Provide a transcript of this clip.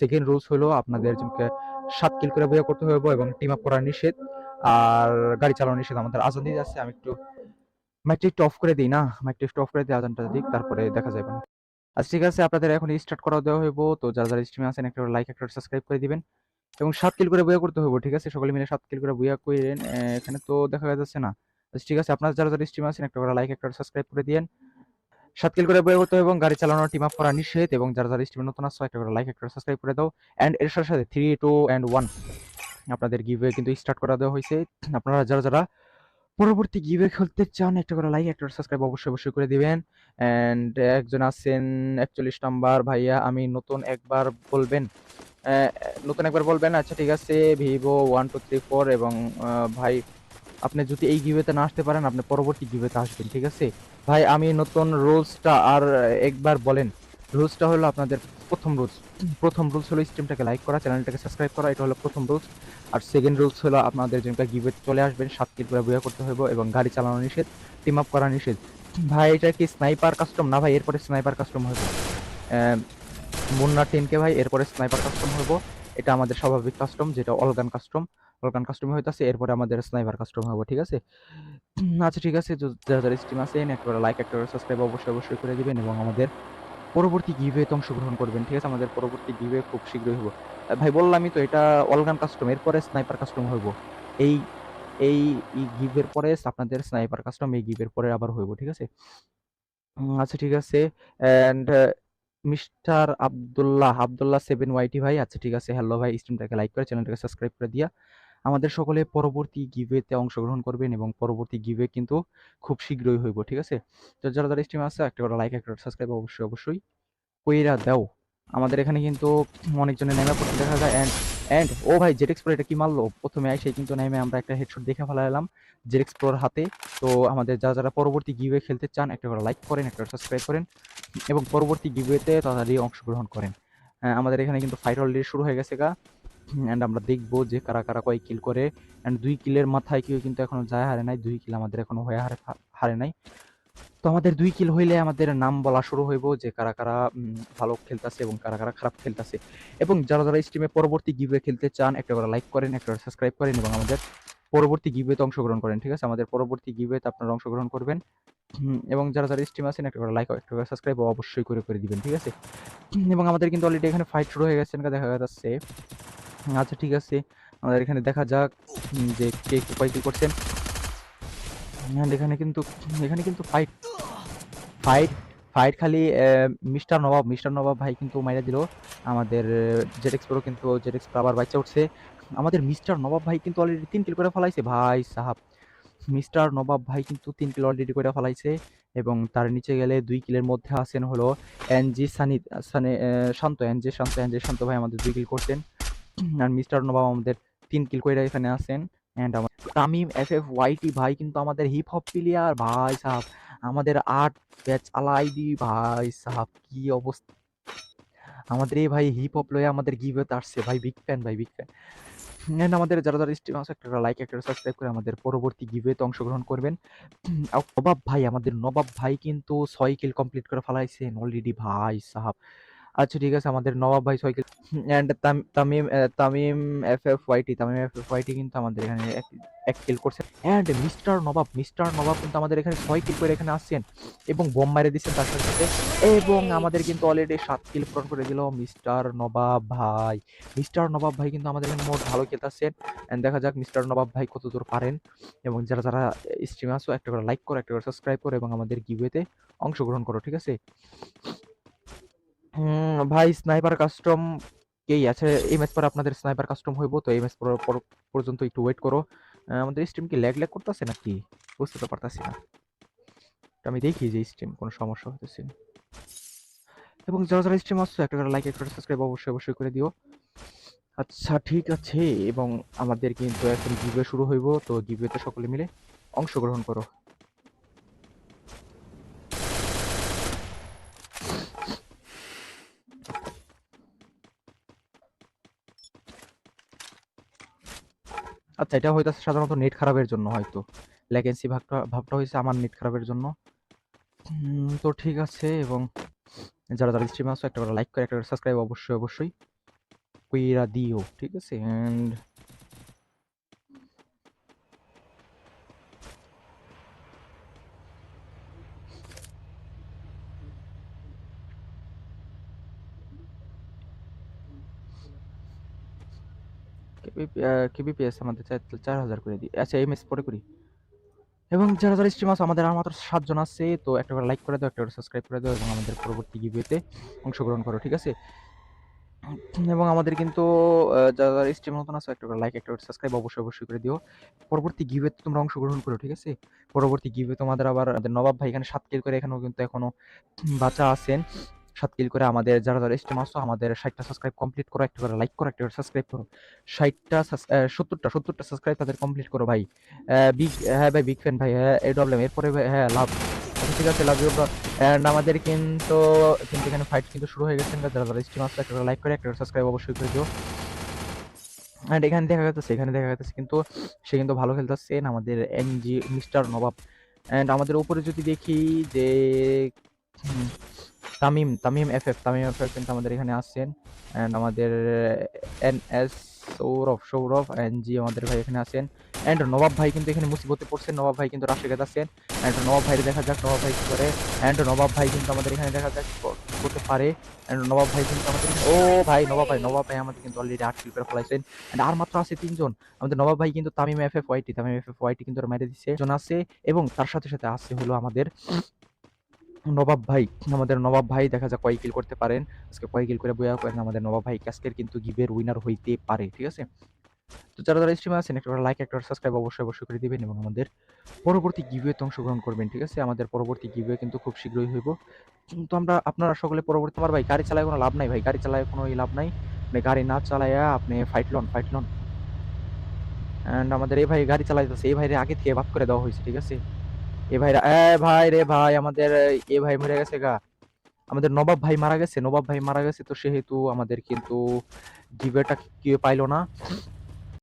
Second rules হলো আপনাদের 7 কিল করে বইয়া করতে হবে এবং টিম আপ করা নিষেধ, আর গাড়ি চালানো নিষেধ। আমাদের আজান দিয়ে যাচ্ছে, আমি একটু মাইকটা একটু অফ করে দিই না, মাইকটা একটু অফ করে দিই, আজানটা দিক, তারপরে দেখা যাবে না। আচ্ছা ঠিক আছে, আপনাদের এখন স্টার্ট করা দেওয়া হইব। তো যারা যারা স্ট্রিমে আছেন একটা লাইক একটা সাবস্ক্রাইব করে দিবেন এবং 7 কিল করে বইয়া করতে হইব, ঠিক আছে? সকলে মিলে 7 কিল করে বইয়া কইরেন। এখানে তো দেখা যাচ্ছে না। আচ্ছা ঠিক আছে, আপনারা যারা যারা স্ট্রিমে আছেন একটা করে লাইক একটা সাবস্ক্রাইব করে দিয়েন। 7 কিল করে বইয়া করতে হবে এবং গাড়ি চালানো টিম আপ করা নিষেধ, এবং যারা যারা স্ট্রিমে নতুন আসছো একটা করে লাইক একটা সাবস্ক্রাইব করে দাও। এন্ড এর সাথে সাথে 3 2 এন্ড 1 আপনাদের গিভওয়ে কিন্তু স্টার্ট করা দেওয়া হয়েছে। আপনারা যারা যারা পরবর্তী গিভওয়ে খেলতে চান একটা করে লাইক একটা সাবস্ক্রাইব অবশ্যই অবশ্যই করে দিবেন। এন্ড একজন আছেন 41 নাম্বার ভাইয়া, আমি নতুন একবার বলবেন। আচ্ছা ঠিক আছে, ভিভো 1234 এবং ভাই আপনি যদি এই গিভওয়েতে না আসতে পারেন আপনি পরবর্তী গিভওয়েতে আসবেন, ঠিক আছে? ভাই আমি নতুন রুলসটা আর একবার বলেন। রুলসটা হলো আপনাদের প্রথম রুলস হলো স্ট্রিমটাকে লাইক করা, চ্যানেলটাকে সাবস্ক্রাইব করা, এটা হলো প্রথম রুলস। আর সেকেন্ড রুলস হলো আপনাদের যেটা গিভওয়েতে চলে আসবেন 7 কিল করে বইয়া করতে হবে এবং গাড়ি চালানো নিষেধ, টিম আপ করা নিষেধ। ভাই এটা কি স্নাইপার কাস্টম? না ভাই, এরপরে স্নাইপার কাস্টম হবে মুন্না 10K ভাই, এরপরে স্নাইপার কাস্টম হইব। এটা আমাদের স্বাভাবিক কাস্টম, যেটা অলগান কাস্টম হইতাছে, এরপরে আমাদের স্নাইপার কাস্টম হবে, ঠিক আছে? আচ্ছা ঠিক আছে, যারা যারা স্ট্রিম আছেন একটা লাইক একটা সাবস্ক্রাইব অবশ্যই অবশ্যই করে দিবেন এবং আমাদের পরবর্তী গিভওয়েতে অংশগ্রহণ করবেন, ঠিক আছে? আমাদের পরবর্তী গিভওয়ে খুব শীঘ্রই হইব। ভাই বললামই তো, এটা অলগান কাস্টম, এরপরে স্নাইপার কাস্টম হইব। এই এই গিভের পরে আপনাদের স্নাইপার কাস্টম এই গিভের পরে আবার হইব, ঠিক আছে? আচ্ছা ঠিক আছে। এন্ড মিস্টার আব্দুল্লাহ 7YT ভাই, আচ্ছা ঠিক আছে, হ্যালো ভাই, স্ট্রিমটাকে লাইক করে চ্যানেলটাকে সাবস্ক্রাইব করে দিয়া আমাদের সকলে পরবর্তী গিভওয়েতে অংশগ্রহণ করবেন এবং পরবর্তী গিভওয়ে কিন্তু খুব শীঘ্রই হইব, ঠিক আছে? তো যারা যারা স্ট্রিম আছে একটা করে লাইক একটা সাবস্ক্রাইব অবশ্যই অবশ্যই কইরা দাও। আমাদের এখানে কিন্তু অনেকজনের নেমে পড়তে দেখা যায়। এন্ড এন্ড ও ভাই, জেডএক্স প্রো এটা কি মারলো? প্রথমে এসে কিন্তু নেমে আমরা একটা হেডশট দেখে ফেলাইলাম জেডএক্স প্রোর হাতে। তো আমাদের যারা যারা পরবর্তী গিভওয়ে খেলতে চান একটা করে লাইক করেন, একটা সাবস্ক্রাইব করেন এবং পরবর্তী গিভওয়েতে তাড়াতাড়ি অংশগ্রহণ করেন। আমাদের এখানে কিন্তু ফাইট অলরেডি শুরু হয়ে গেছে গা। এন্ড আমরা দেখবো যে কারা কারা কয় কিল করে। এন্ড 2 কিলের মাথায় কেউ কিন্তু এখনো যায় হারে নাই, 2 কিল আমাদের এখনো হয়ে হারে নাই। তো আমাদের 2 কিল হইলে আমাদের নাম বলা শুরু হইব যে কারা কারা ভালো খেলতেছে এবং কারা কারা খারাপ খেলতেছে। এবং যারা যারা স্ট্রিমে পরবর্তী গিভওয়ে খেলতে চান একটা করে লাইক করেন, একটা করে সাবস্ক্রাইব করেন এবং আমাদের পরবর্তী গিভওয়েতে অংশগ্রহণ করেন, ঠিক আছে? আমাদের পরবর্তী গিভওয়েতে আপনারা অংশগ্রহণ করবেন। এবং যারা যারা স্ট্রিম আছেন একটা করে লাইক একটা করে সাবস্ক্রাইব অবশ্যই করে দিবেন, ঠিক আছে? এবং আমাদের কিন্তু অলরেডি এখানে ফাইট শুরু হয়ে গেছে দেখা যাচ্ছে। আচ্ছা ঠিক আছে, আমাদের এখানে দেখা যাক যে কে কয় কি করছেন। এন্ড এখানে কিন্তু ফাইট ফাইট ফাইট খালি মিস্টার নবাব ভাই কিন্তু মাইরা দিল আমাদের জেডএক্স প্রো, কিন্তু জেডএক্স প্রো আবার বাচ্চা উঠছে। আমাদের মিস্টার নবাব ভাই কিন্তু অলরেডি 3 কিল করে ফেলাইছে ভাই সাহাব। মিস্টার নবাব ভাই কিন্তু 3 কিল অলরেডি করে ফেলাইছে এবং তার নিচে গেলে 2 কিলের মধ্যে আছেন হলো এনজি সানি সানি শান্ত এনজি শান্ত ভাই আমাদের 2 কিল করছেন। আর মিস্টার নবাব আমাদের 3 কিল কইরা এখানে আছেন। এন্ড আমার তামিম FFYT ভাই কিন্তু আমাদের হিপ হপ প্লেয়ার ভাই সাহাব, আমাদের 8 ব্যাচ আলা আইডি ভাই সাহাব, কি অবস্থা! আমাদের এই ভাই হিপ হপ লয়ে আমাদের গিভওয়েতে আসছে ভাই, বিগ ফ্যান ভাই, বিগ ফ্যান। এন্ড আমাদের যারা যারা স্ট্রিম আছে একটা লাইক একটা সাবস্ক্রাইব করে আমাদের পরবর্তী গিভওয়েতে অংশগ্রহণ করবেন। নবাব ভাই কিন্তু 6 কিল কমপ্লিট করে ফেলাইছেন অলরেডি ভাই সাহাব। আচ্ছা ঠিক আছে, আমাদের নবাব ভাই 6 কিল এন্ড তামিম FFYT কিন্তু আমাদের এখানে এক কিল করছে। এন্ড মিস্টার নবাব কিন্তু আমাদের এখানে 6 কিল করে এখানে আসছেন এবং বোম মেরে দিচ্ছেন তার সাথে সাথে। এবং আমাদের কিন্তু অলরেডি 7 কিল পূরণ করে দিল মিস্টার নবাব ভাই কিন্তু আমাদের এখানে মোট ভালো খেলতেছেন। এন্ড দেখা যাক মিস্টার নবাব ভাই কতদূর পারেন। এবং যারা যারা স্ট্রিমে আসো একটা করে লাইক করো, একটা করে সাবস্ক্রাইব করো এবং আমাদের গিভওয়েতে অংশগ্রহণ করো, ঠিক আছে? ভাই স্নাইপার কাস্টম কেই আছে, এই ম্যাচ পরে আপনাদের স্নাইপার কাস্টম হইব। তো এই ম্যাচ পর্যন্ত একটু ওয়েট করো। আমাদের স্ট্রিম কি ল্যাগ করতেছে নাকি বুঝতে তো পারতাছি না। আমি দেখি যে স্ট্রিম কোনো সমস্যা হতেছে না। এবং যারা যারা স্ট্রিম আসছো একটা করে লাইক একটা করে সাবস্ক্রাইব অবশ্যই অবশ্যই করে দিও। আচ্ছা ঠিক আছে, এবং আমাদের কিন্তু এখন গিভওয়ে শুরু হইব। তো গিভওয়েতে সকলে মিলে অংশগ্রহণ করো। আচ্ছা এটা হইতাছে সাধারণত নেট খারাপের জন্য, হয়তো ল্যাগেন্সি ভাবটা হয়েছে আমার নেট খারাপের জন্য। তো ঠিক আছে, এবং যারা যারা স্ট্রিমে আসো একটা করে লাইক করে একটা করে সাবস্ক্রাইব অবশ্যই অবশ্যই কইরা দিও, ঠিক আছে? এন্ড কেবিপিএস আমাদের 4000 করে দিই। আচ্ছা এমএস পরে করি। এবং যারা স্ট্রিম আছে আমাদের আর মাত্র 7 জন আছে, তো একটা করে লাইক করে দাও, একটা করে সাবস্ক্রাইব করে দাও এবং আমাদের পরবর্তী গিভওয়েতে অংশগ্রহণ করো, ঠিক আছে? এবং আমাদের কিন্তু যারা স্ট্রিম নতুন আছে একটা করে লাইক, একটা করে সাবস্ক্রাইব অবশ্যই করে দিও। পরবর্তী গিভওয়েতে তোমরা অংশগ্রহণ করো, ঠিক আছে? পরবর্তী গিভওয়ে তোমাদের আবার আমাদের নবাব ভাই এখানে ৭ কিল করে এখানেও কিন্তু এখনো বাঁচা আছেন। ৭ কিল করে আমাদের যারা স্ট্রিম আছো আমাদের ৬০টা সাবস্ক্রাইব কমপ্লিট করো, একটা করে লাইক করো, একটা করে সাবস্ক্রাইব করো। ৬০টা ৭০টা সাবস্ক্রাইব তাদের কমপ্লিট করো ভাই। বিগ হ্যাঁ ভাই বিগ ফ্যান ভাই। হ্যাঁ এই প্রবলেম এরপরে হ্যাঁ লাভ। আচ্ছা ঠিক আছে লাভ ইউ ব্রো। অ্যান্ড আমাদের কিন্তু এখানে ফাইট কিন্তু শুরু হয়ে গেছে। যারা স্ট্রিম আছে একটা করে লাইক করে, একটা করে সাবস্ক্রাইব অবশ্যই করে দিও। অ্যান্ড এখানে দেখা যাচ্ছে কিন্তু সে কিন্তু ভালো খেলতেছেন আমাদের এনজি মিস্টার নবাব। অ্যান্ড আমাদের উপরে যদি দেখি যে হুম, তামিম এফএফ কিন্তু আমাদের এখানে আসছেন। অ্যান্ড আমাদের এনএস সৌরভ এনজি আমাদের ভাই এখানে আছেন। অ্যান্ড নবাব ভাই কিন্তু এখানে মুসিবতে পড়ছেন। নবাব ভাই কিন্তু রাশে গেতাছেন। অ্যান্ড নবাব ভাই দেখা যাক নবাব ভাই কি করে। অ্যান্ড নবাব ভাই কিন্তু আমাদের এখানে দেখা যাক কি করতে পারে। অ্যান্ড নবাব ভাই কিন্তু আমাদের ও ভাই নবাব ভাই আমাদের কিন্তু অলরেডি ৮ কিল করে ফেলাইছেন। অ্যান্ড আর মাত্র আছে ৩ জন। আমাদের নবাব ভাই কিন্তু তামিম এফএফ ওয়াইটি কিন্তু মেরে দিচ্ছে। জন আছে এবং তার সাথে আছে হলো আমাদের নবাব ভাই। আমাদের নবাব ভাই দেখা যাক কয় কিল করতে পারেন। আজকে কয় কিল করে বইয়া করেন আমাদের নবাব ভাই আজকের কিন্তু গিভের উইনার হইতে পারে, ঠিক আছে? তো যারা স্ট্রিমে আছেন একটা করে লাইক, একটা করে সাবস্ক্রাইব অবশ্যই করে দিবেন এবং আমাদের পরবর্তী গিভওয়েতে অংশগ্রহণ করবেন, ঠিক আছে? আমাদের পরবর্তী গিভওয়ে কিন্তু খুব শীঘ্রই হইব। তো আপনারা সকলে পরবর্তী আমার ভাই গাড়ি চালায় কোনো লাভ নাই ভাই। গাড়ি চালায় কোনো লাভ নাই। আপনি গাড়ি না চালায়া আপনি ফাইট লন। অ্যান্ড আমাদের এই ভাই গাড়ি চালাইতেছে। এই ভাইরে আগে থেকে বাদ করে দেওয়া হইছে, ঠিক আছে? এ ভাইরা ভাই রে ভাই আমাদের এ ভাই মরে গেছে গা। আমাদের নবাব ভাই মারা গেছে তো সেহেতু আমাদের কিন্তু গিভওয়েটা কেউ পাইলো না।